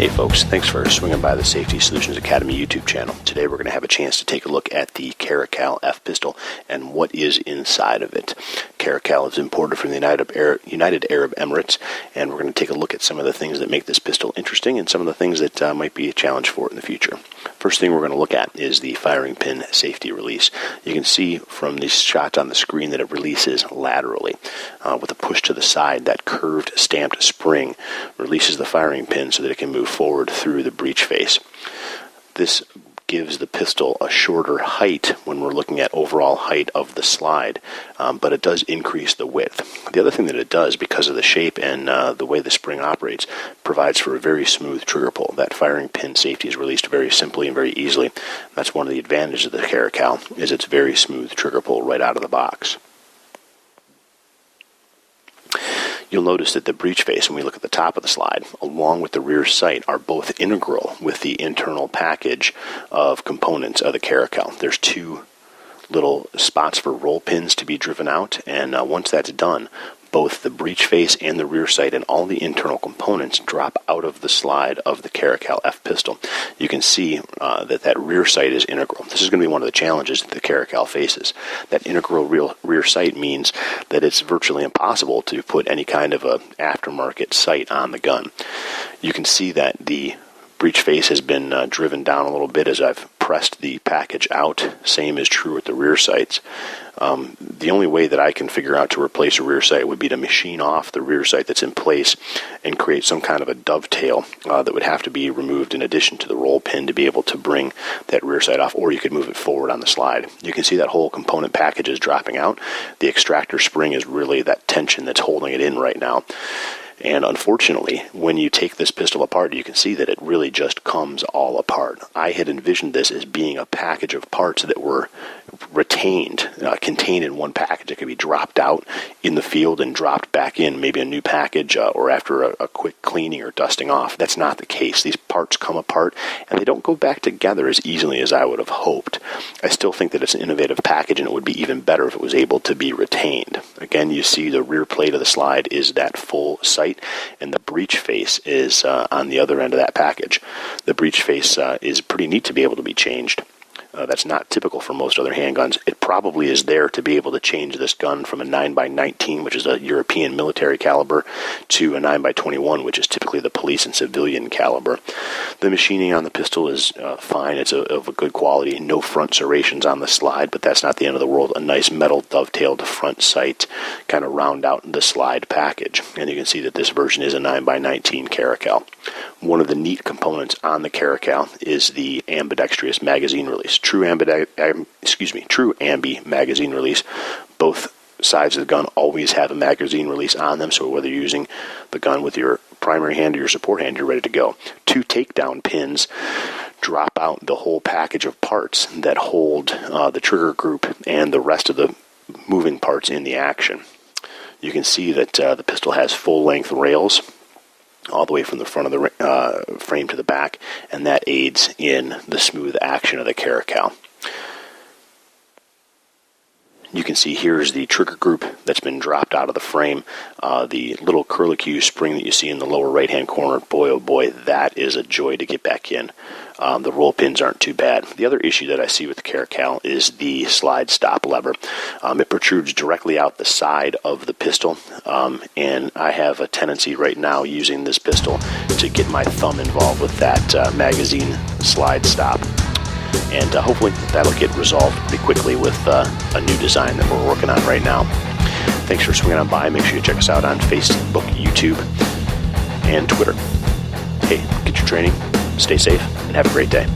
Hey folks, thanks for swinging by the Safety Solutions Academy YouTube channel. Today we're going to have a chance to take a look at the Caracal F pistol and what is inside of it. Caracal is imported from the United Arab Emirates, and we're going to take a look at some of the things that make this pistol interesting and some of the things that might be a challenge for it in the future. First thing we're going to look at is the firing pin safety release. You can see from these shots on the screen that it releases laterally. With a push to the side, that curved stamped spring releases the firing pin so that it can move forward through the breech face. This gives the pistol a shorter height when we're looking at overall height of the slide, but it does increase the width. The other thing that it does, because of the shape and the way the spring operates, provides for a very smooth trigger pull. That firing pin safety is released very simply and very easily. That's one of the advantages of the Caracal, is its very smooth trigger pull right out of the box. You'll notice that the breech face, when we look at the top of the slide, along with the rear sight, are both integral with the internal package of components of the Caracal. There's two little spots for roll pins to be driven out, and once that's done, both the breech face and the rear sight and all the internal components drop out of the slide of the Caracal F pistol. You can see that rear sight is integral. This is going to be one of the challenges that the Caracal faces. That integral rear sight means that it's virtually impossible to put any kind of a aftermarket sight on the gun. You can see that the breech face has been driven down a little bit as I've pressed the package out. Same is true with the rear sights. The only way that I can figure out to replace a rear sight would be to machine off the rear sight that's in place and create some kind of a dovetail that would have to be removed in addition to the roll pin to be able to bring that rear sight off, or you could move it forward on the slide. You can see that whole component package is dropping out. The extractor spring is really that tension that's holding it in right now. And unfortunately, when you take this pistol apart, you can see that it really just comes all apart. I had envisioned this as being a package of parts that were retained, contained in one package. It could be dropped out in the field and dropped back in, maybe a new package or after a quick cleaning or dusting off. That's not the case. These parts come apart, and they don't go back together as easily as I would have hoped. I still think that it's an innovative package, and it would be even better if it was able to be retained. Again, you see the rear plate of the slide is that full sight, and the breech face is on the other end of that package. The breech face is pretty neat to be able to be changed. That's not typical for most other handguns. It probably is there to be able to change this gun from a 9x19, which is a European military caliber, to a 9x21, which is typically the police and civilian caliber. The machining on the pistol is fine. It's of a good quality. No front serrations on the slide, but that's not the end of the world. A nice metal dovetailed front sight kind of round out the slide package. And you can see that this version is a 9x19 Caracal. One of the neat components on the Caracal is the ambidextrous magazine release. True ambi magazine release. Both sides of the gun always have a magazine release on them, so whether you're using the gun with your primary hand or your support hand, you're ready to go. Two takedown pins drop out the whole package of parts that hold the trigger group and the rest of the moving parts in the action. You can see that the pistol has full-length rails all the way from the front of the frame to the back, and that aids in the smooth action of the Caracal. You can see here's the trigger group that's been dropped out of the frame. The little curlicue spring that you see in the lower right-hand corner, boy oh boy, that is a joy to get back in. The roll pins aren't too bad. The other issue that I see with the Caracal is the slide stop lever. It protrudes directly out the side of the pistol, and I have a tendency right now using this pistol to get my thumb involved with that magazine slide stop. And hopefully that'll get resolved pretty quickly with a new design that we're working on right now. Thanks for swinging on by. Make sure you check us out on Facebook, YouTube, and Twitter. Hey, get your training, stay safe, and have a great day.